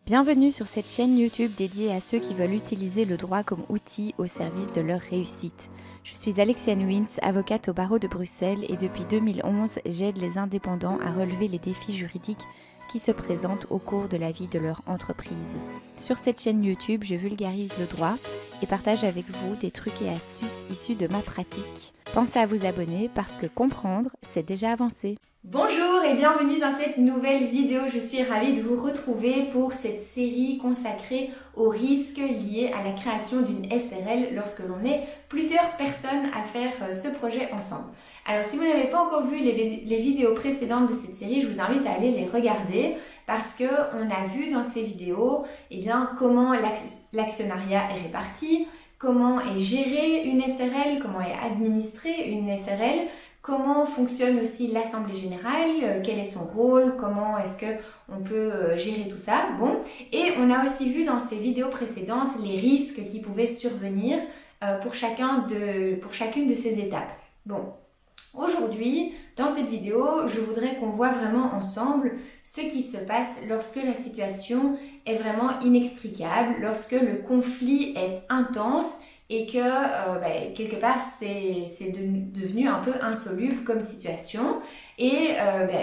Bienvenue sur cette chaîne YouTube dédiée à ceux qui veulent utiliser le droit comme outil au service de leur réussite. Je suis Alexiane Wins, avocate au barreau de Bruxelles et depuis 2011, j'aide les indépendants à relever les défis juridiques qui se présentent au cours de la vie de leur entreprise. Sur cette chaîne YouTube, je vulgarise le droit et partage avec vous des trucs et astuces issus de ma pratique. Pensez à vous abonner parce que comprendre, c'est déjà avancer. Bonjour et bienvenue dans cette nouvelle vidéo. Je suis ravie de vous retrouver pour cette série consacrée aux risques liés à la création d'une SRL lorsque l'on est plusieurs personnes à faire ce projet ensemble. Alors si vous n'avez pas encore vu les vidéos précédentes de cette série, je vous invite à aller les regarder parce que on a vu dans ces vidéos comment l'actionnariat est réparti, comment est gérée une SRL, comment est administrée une SRL, comment fonctionne aussi l'Assemblée Générale, quel est son rôle, comment est-ce qu'on peut gérer tout ça. Bon, et on a aussi vu dans ces vidéos précédentes les risques qui pouvaient survenir pour chacune de ces étapes. Bon, aujourd'hui, dans cette vidéo, je voudrais qu'on voit vraiment ensemble ce qui se passe lorsque la situation est vraiment inextricable, lorsque le conflit est intense et que quelque part c'est devenu un peu insoluble comme situation. Et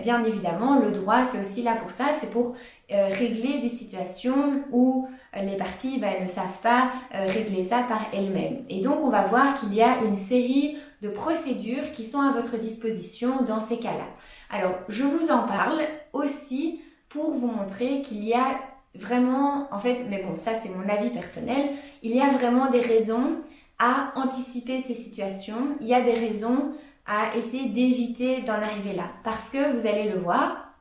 bien évidemment, le droit c'est aussi là pour ça, c'est pour régler des situations où les parties ne savent pas régler ça par elles-mêmes. Et donc on va voir qu'il y a une série de procédures qui sont à votre disposition dans ces cas-là. Alors je vous en parle aussi pour vous montrer qu'il y a vraiment, en fait, mais bon, ça c'est mon avis personnel, il y a vraiment des raisons à anticiper ces situations, il y a des raisons à essayer d'éviter d'en arriver là. Parce que vous allez le voir,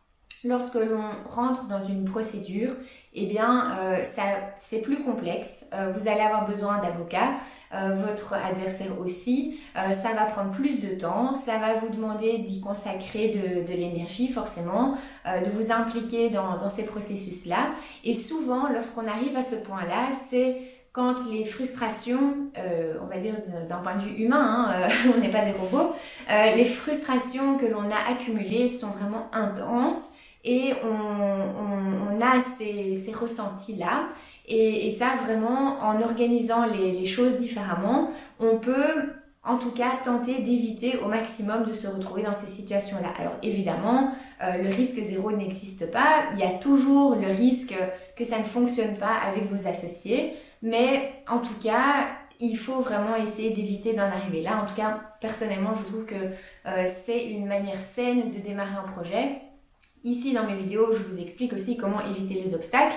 lorsque l'on rentre dans une procédure, c'est plus complexe, vous allez avoir besoin d'avocats, votre adversaire aussi, ça va prendre plus de temps, ça va vous demander d'y consacrer de l'énergie forcément, de vous impliquer dans ces processus-là. Et souvent, lorsqu'on arrive à ce point-là, c'est quand les frustrations, on va dire d'un point de vue humain, on n'est pas des robots, les frustrations que l'on a accumulées sont vraiment intenses et on a ces ressentis-là. Et ça, vraiment, en organisant les choses différemment, on peut en tout cas tenter d'éviter au maximum de se retrouver dans ces situations-là. Alors évidemment, le risque zéro n'existe pas. Il y a toujours le risque que ça ne fonctionne pas avec vos associés. Mais en tout cas, il faut vraiment essayer d'éviter d'en arriver là. En tout cas, personnellement, je trouve que c'est une manière saine de démarrer un projet. Ici, dans mes vidéos, je vous explique aussi comment éviter les obstacles,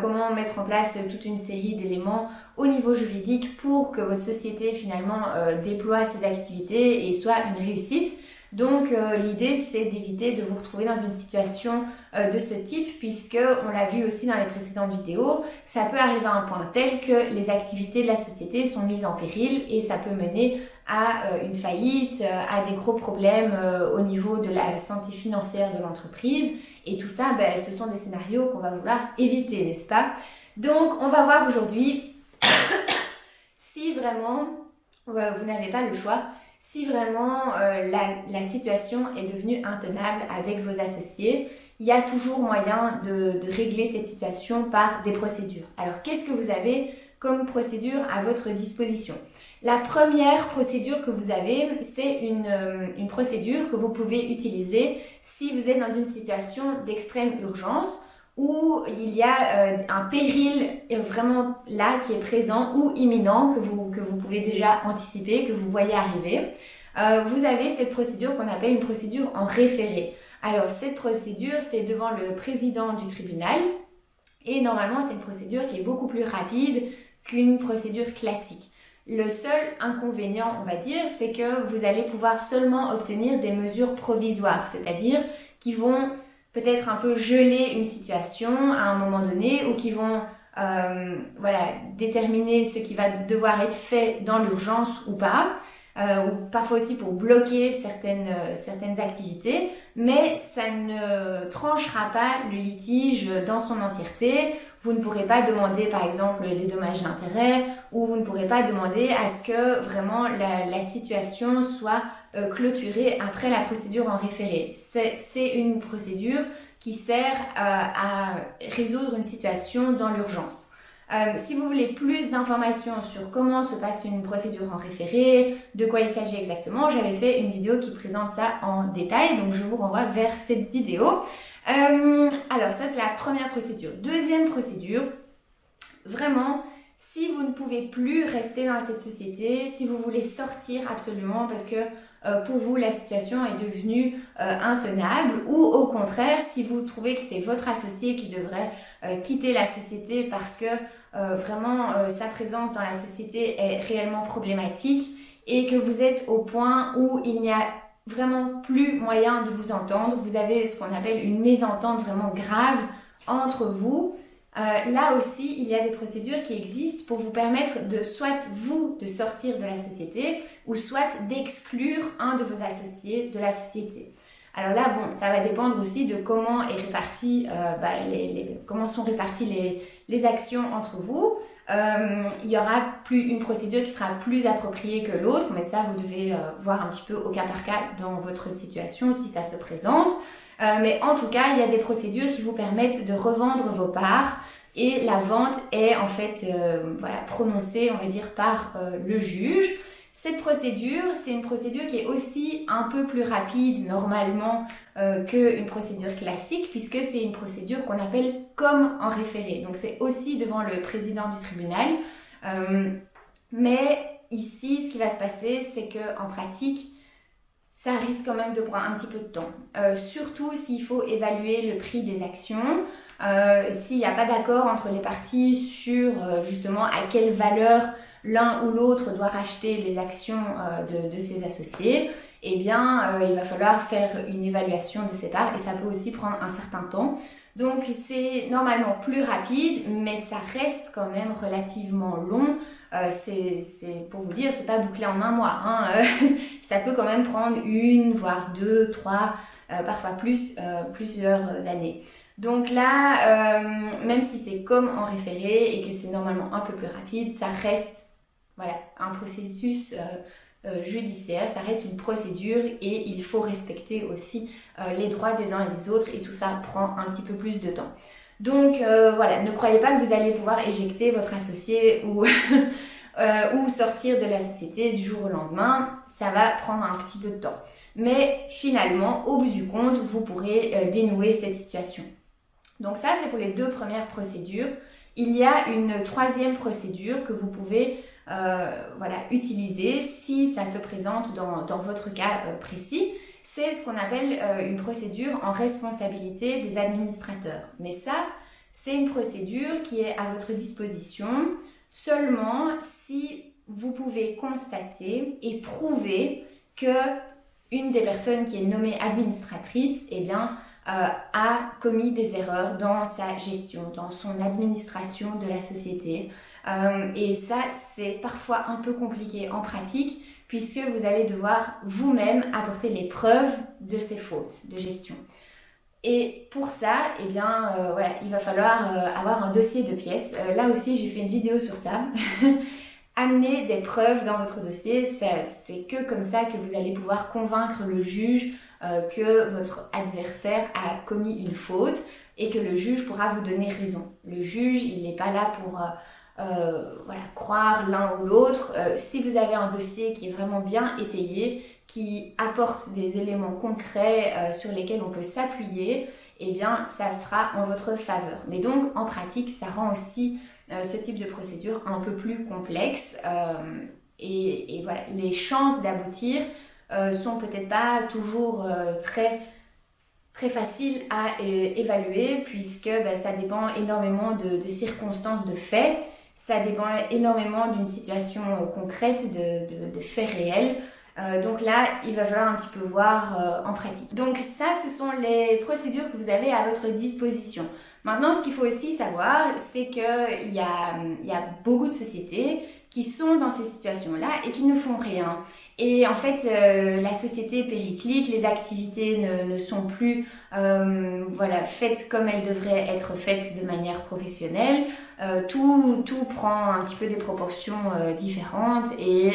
comment mettre en place toute une série d'éléments au niveau juridique pour que votre société finalement déploie ses activités et soit une réussite. Donc l'idée c'est d'éviter de vous retrouver dans une situation de ce type, puisque on l'a vu aussi dans les précédentes vidéos, ça peut arriver à un point tel que les activités de la société sont mises en péril et ça peut mener à une faillite, à des gros problèmes au niveau de la santé financière de l'entreprise. Et tout ça, ce sont des scénarios qu'on va vouloir éviter, n'est-ce pas? Donc on va voir aujourd'hui si vraiment vous n'avez pas le choix, si vraiment la situation est devenue intenable avec vos associés, il y a toujours moyen de régler cette situation par des procédures. Alors, qu'est-ce que vous avez comme procédure à votre disposition? La première procédure que vous avez, c'est une procédure que vous pouvez utiliser si vous êtes dans une situation d'extrême urgence où il y a un péril vraiment là qui est présent ou imminent que vous pouvez déjà anticiper, que vous voyez arriver. Vous avez cette procédure qu'on appelle une procédure en référé. Alors cette procédure, c'est devant le président du tribunal et normalement c'est une procédure qui est beaucoup plus rapide qu'une procédure classique. Le seul inconvénient, on va dire, c'est que vous allez pouvoir seulement obtenir des mesures provisoires, c'est-à-dire qui vont peut-être un peu geler une situation à un moment donné ou qui vont déterminer ce qui va devoir être fait dans l'urgence ou pas, ou parfois aussi pour bloquer certaines activités, mais ça ne tranchera pas le litige dans son entièreté. Vous ne pourrez pas demander par exemple des dommages d'intérêt ou vous ne pourrez pas demander à ce que vraiment la situation soit clôturée après la procédure en référé. C'est une procédure qui sert à résoudre une situation dans l'urgence. Si vous voulez plus d'informations sur comment se passe une procédure en référé, de quoi il s'agit exactement, j'avais fait une vidéo qui présente ça en détail, donc je vous renvoie vers cette vidéo. Alors ça c'est la première procédure. Deuxième procédure, vraiment, si vous ne pouvez plus rester dans cette société, si vous voulez sortir absolument parce que pour vous la situation est devenue intenable, ou au contraire si vous trouvez que c'est votre associé qui devrait quitter la société parce que vraiment sa présence dans la société est réellement problématique et que vous êtes au point où il n'y a vraiment plus moyen de vous entendre, vous avez ce qu'on appelle une mésentente vraiment grave entre vous. Là aussi, il y a des procédures qui existent pour vous permettre de soit vous de sortir de la société ou soit d'exclure un de vos associés de la société. Alors là, bon, ça va dépendre aussi de comment est réparti, comment sont réparties les actions entre vous. Il y aura une procédure qui sera plus appropriée que l'autre, mais ça, vous devez voir un petit peu au cas par cas dans votre situation si ça se présente. Mais en tout cas, il y a des procédures qui vous permettent de revendre vos parts et la vente est en fait prononcée, on va dire, par le juge. Cette procédure, c'est une procédure qui est aussi un peu plus rapide normalement qu'une procédure classique puisque c'est une procédure qu'on appelle comme en référé. Donc c'est aussi devant le président du tribunal. Mais ici, ce qui va se passer, c'est qu'en pratique, ça risque quand même de prendre un petit peu de temps. Surtout s'il faut évaluer le prix des actions, s'il n'y a pas d'accord entre les parties sur justement à quelle valeur l'un ou l'autre doit racheter les actions de ses associés, eh bien il va falloir faire une évaluation de ces parts et ça peut aussi prendre un certain temps. Donc c'est normalement plus rapide, mais ça reste quand même relativement long. C'est pour vous dire, c'est pas bouclé en un mois. Hein. Ça peut quand même prendre 1, voire 2, 3, parfois plusieurs années. Donc là, même si c'est comme en référé et que c'est normalement un peu plus rapide, ça reste un processus judiciaire, ça reste une procédure et il faut respecter aussi les droits des uns et des autres et tout ça prend un petit peu plus de temps. Donc ne croyez pas que vous allez pouvoir éjecter votre associé ou sortir de la société du jour au lendemain, ça va prendre un petit peu de temps. Mais finalement, au bout du compte, vous pourrez dénouer cette situation. Donc ça, c'est pour les 2 premières procédures. Il y a une 3e procédure que vous pouvez utiliser si ça se présente dans votre cas précis. C'est ce qu'on appelle une procédure en responsabilité des administrateurs. Mais ça, c'est une procédure qui est à votre disposition seulement si vous pouvez constater et prouver que une des personnes qui est nommée administratrice, a commis des erreurs dans sa gestion, dans son administration de la société. Et ça, c'est parfois un peu compliqué en pratique puisque vous allez devoir vous-même apporter les preuves de ces fautes de gestion. Et pour ça, il va falloir avoir un dossier de pièces. Là aussi, j'ai fait une vidéo sur ça. Amener des preuves dans votre dossier, c'est que comme ça que vous allez pouvoir convaincre le juge que votre adversaire a commis une faute et que le juge pourra vous donner raison. Le juge, il n'est pas là pour croire l'un ou l'autre. Si vous avez un dossier qui est vraiment bien étayé, qui apporte des éléments concrets sur lesquels on peut s'appuyer, eh bien ça sera en votre faveur. Mais donc en pratique, ça rend aussi ce type de procédure un peu plus complexe et les chances d'aboutir sont peut-être pas toujours très faciles à évaluer puisque ça dépend énormément de circonstances, de faits, ça dépend énormément d'une situation concrète, de faits réels. Donc là, il va falloir un petit peu voir en pratique. Donc ça, ce sont les procédures que vous avez à votre disposition. Maintenant, ce qu'il faut aussi savoir, c'est qu'il y a beaucoup de sociétés qui sont dans ces situations-là et qui ne font rien. Et en fait, la société périclite, les activités ne sont plus faites comme elles devraient être faites de manière professionnelle. Tout prend un petit peu des proportions différentes et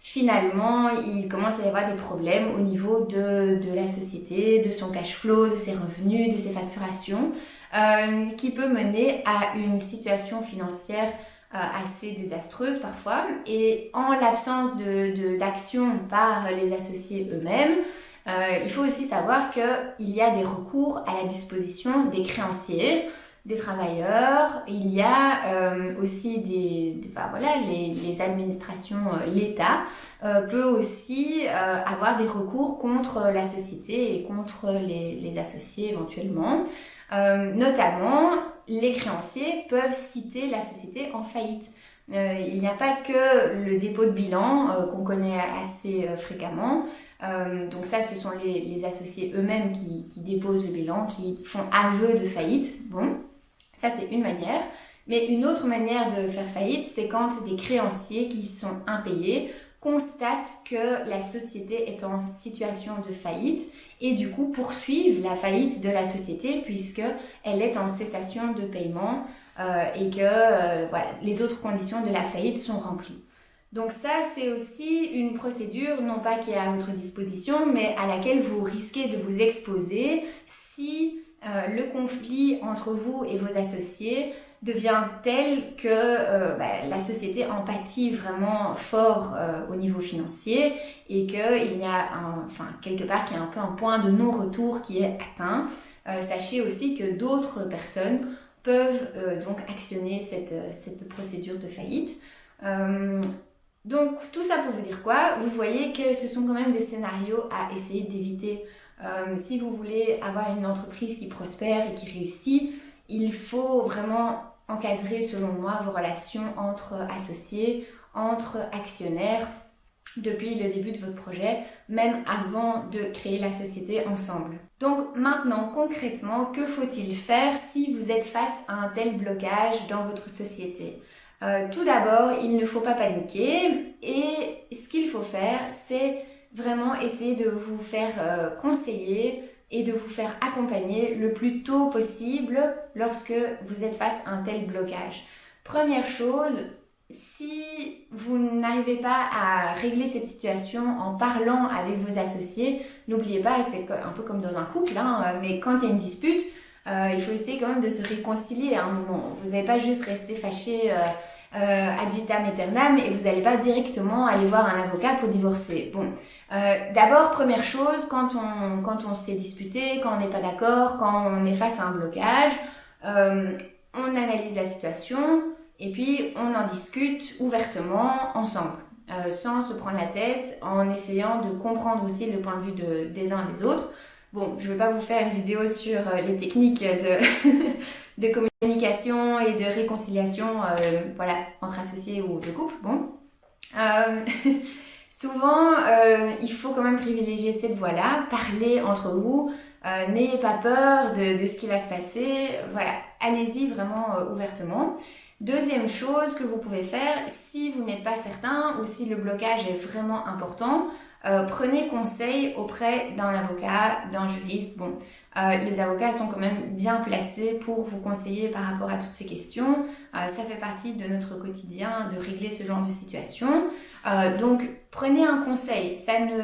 finalement, il commence à y avoir des problèmes au niveau de la société, de son cash flow, de ses revenus, de ses facturations, qui peut mener à une situation financière assez désastreuse parfois. Et en l'absence d'action par les associés eux-mêmes, il faut aussi savoir qu'il y a des recours à la disposition des créanciers, des travailleurs. Il y a aussi les administrations, l'État peut aussi avoir des recours contre la société et contre les associés éventuellement. Notamment, les créanciers peuvent citer la société en faillite. Il n'y a pas que le dépôt de bilan qu'on connaît assez fréquemment. Donc ça, ce sont les associés eux-mêmes qui déposent le bilan, qui font aveu de faillite. Bon, ça c'est une manière. Mais une autre manière de faire faillite, c'est quand des créanciers qui sont impayés constatent que la société est en situation de faillite et du coup poursuivent la faillite de la société puisqu'elle est en cessation de paiement et que les autres conditions de la faillite sont remplies. Donc ça, c'est aussi une procédure, non pas qui est à votre disposition, mais à laquelle vous risquez de vous exposer si le conflit entre vous et vos associés devient tel que la société en pâtit vraiment fort au niveau financier et qu'il y a quelque part qu'il y a un peu un point de non-retour qui est atteint. Sachez aussi que d'autres personnes peuvent donc actionner cette procédure de faillite. Donc tout ça pour vous dire quoi? Vous voyez que ce sont quand même des scénarios à essayer d'éviter. Si vous voulez avoir une entreprise qui prospère et qui réussit, il faut vraiment encadrer, selon moi, vos relations entre associés, entre actionnaires, depuis le début de votre projet, même avant de créer la société ensemble. Donc maintenant, concrètement, que faut-il faire si vous êtes face à un tel blocage dans votre société? Tout d'abord, il ne faut pas paniquer et ce qu'il faut faire, c'est vraiment essayer de vous faire conseiller et de vous faire accompagner le plus tôt possible lorsque vous êtes face à un tel blocage. Première chose, si vous n'arrivez pas à régler cette situation en parlant avec vos associés, n'oubliez pas, c'est un peu comme dans un couple, mais quand il y a une dispute, il faut essayer quand même de se réconcilier à un moment. Vous n'allez pas juste rester fâché ad vitam aeternam et vous n'allez pas directement aller voir un avocat pour divorcer. Bon, d'abord, première chose, quand on s'est disputé, quand on n'est pas d'accord, quand on est face à un blocage, on analyse la situation et puis on en discute ouvertement ensemble, sans se prendre la tête, en essayant de comprendre aussi le point de vue des uns et des autres. Bon, je ne vais pas vous faire une vidéo sur les techniques de communication et de réconciliation entre associés ou de couple. Bon. Souvent, il faut quand même privilégier cette voie-là, parler entre vous, n'ayez pas peur de ce qui va se passer. Voilà, allez-y vraiment ouvertement. Deuxième chose que vous pouvez faire, si vous n'êtes pas certain ou si le blocage est vraiment important, prenez conseil auprès d'un avocat, d'un juriste. Bon, les avocats sont quand même bien placés pour vous conseiller par rapport à toutes ces questions. Ça fait partie de notre quotidien de régler ce genre de situation. Donc, prenez un conseil. Ça ne,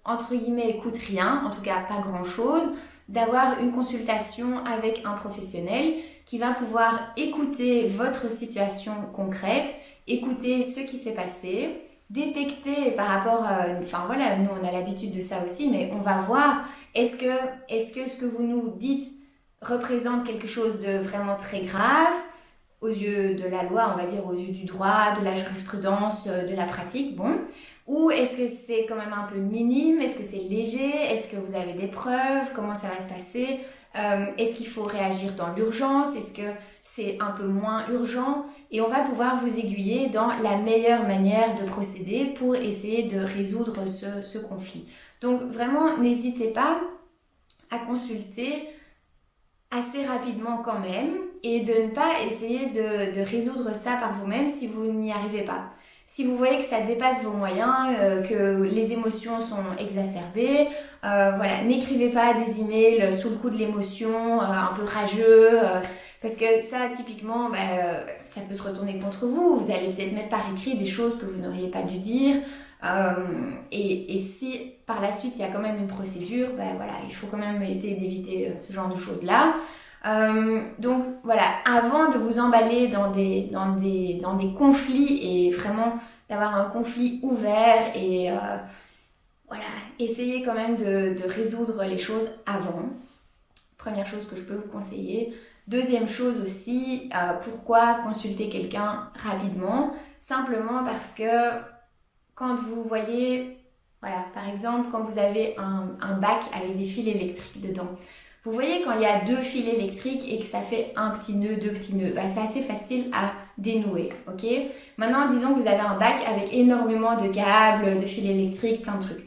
entre guillemets, coûte rien, en tout cas pas grand-chose, d'avoir une consultation avec un professionnel qui va pouvoir écouter votre situation concrète, écouter ce qui s'est passé, détecter par rapport nous on a l'habitude de ça aussi, mais on va voir est-ce que ce que vous nous dites représente quelque chose de vraiment très grave aux yeux de la loi, on va dire aux yeux du droit, de la jurisprudence, de la pratique, bon, ou est-ce que c'est quand même un peu minime, est-ce que c'est léger, est-ce que vous avez des preuves, comment ça va se passer, est-ce qu'il faut réagir dans l'urgence, est-ce que c'est un peu moins urgent, et on va pouvoir vous aiguiller dans la meilleure manière de procéder pour essayer de résoudre ce conflit. Donc vraiment, n'hésitez pas à consulter assez rapidement quand même, et de ne pas essayer de résoudre ça par vous-même si vous n'y arrivez pas. Si vous voyez que ça dépasse vos moyens, que les émotions sont exacerbées, voilà, n'écrivez pas des emails sous le coup de l'émotion, un peu rageux, parce que ça, typiquement, ça peut se retourner contre vous. Vous allez peut-être mettre par écrit des choses que vous n'auriez pas dû dire. Et si par la suite il y a quand même une procédure, voilà, il faut quand même essayer d'éviter ce genre de choses-là. Donc voilà, avant de vous emballer dans des conflits et vraiment d'avoir un conflit ouvert et voilà, essayez quand même de résoudre les choses avant. Première chose que je peux vous conseiller. Deuxième chose aussi, pourquoi consulter quelqu'un rapidement? Simplement parce que quand vous voyez, voilà, par exemple, quand vous avez un bac avec des fils électriques dedans, vous voyez quand il y a 2 fils électriques et que ça fait un petit nœud, 2 petits nœuds, c'est assez facile à dénouer, ok? Maintenant, disons que vous avez un bac avec énormément de câbles, de fils électriques, plein de trucs.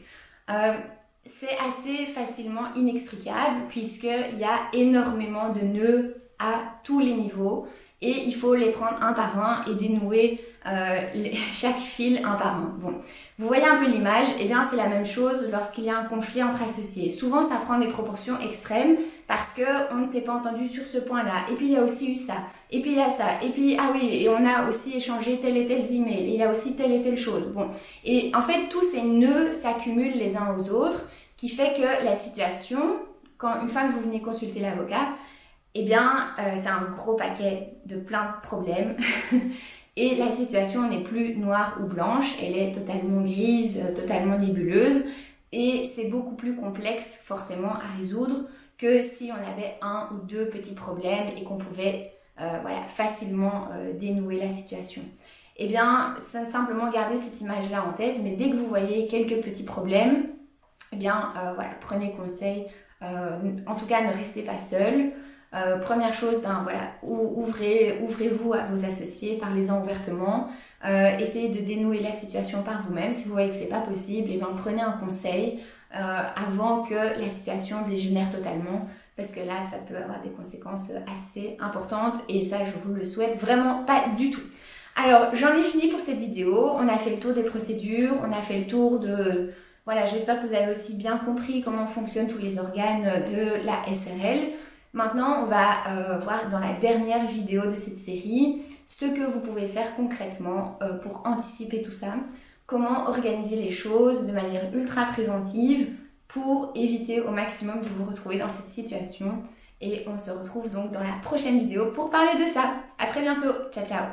C'est assez facilement inextricable puisqu'il y a énormément de nœuds à tous les niveaux et il faut les prendre un par un et dénouer chaque fil un par un. Bon, vous voyez un peu l'image, et bien c'est la même chose lorsqu'il y a un conflit entre associés. Souvent ça prend des proportions extrêmes parce qu'on ne s'est pas entendu sur ce point-là. Et puis il y a aussi eu ça, et puis il y a ça, et puis ah oui, et on a aussi échangé tel et tel email, et il y a aussi telle et telle chose. Bon, et en fait tous ces nœuds s'accumulent les uns aux autres, qui fait que la situation, une fois que vous venez consulter l'avocat, eh bien c'est un gros paquet de plein de problèmes. Et la situation n'est plus noire ou blanche, elle est totalement grise, totalement nébuleuse. Et c'est beaucoup plus complexe forcément à résoudre que si on avait 1 ou 2 petits problèmes et qu'on pouvait voilà, facilement dénouer la situation. Eh bien, c'est simplement garder cette image-là en tête, mais dès que vous voyez quelques petits problèmes, eh bien, voilà, prenez conseil. En tout cas, ne restez pas seul. Première chose, voilà, ouvrez-vous à vos associés, parlez-en ouvertement, essayez de dénouer la situation par vous-même. Si vous voyez que c'est pas possible, eh bien, prenez un conseil avant que la situation dégénère totalement, parce que là, ça peut avoir des conséquences assez importantes et ça, je vous le souhaite vraiment pas du tout. Alors, j'en ai fini pour cette vidéo. On a fait le tour des procédures, on a fait le tour de... Voilà, j'espère que vous avez aussi bien compris comment fonctionnent tous les organes de la SRL. Maintenant, on va voir dans la dernière vidéo de cette série ce que vous pouvez faire concrètement pour anticiper tout ça, comment organiser les choses de manière ultra préventive pour éviter au maximum de vous retrouver dans cette situation. Et on se retrouve donc dans la prochaine vidéo pour parler de ça. À très bientôt, ciao ciao.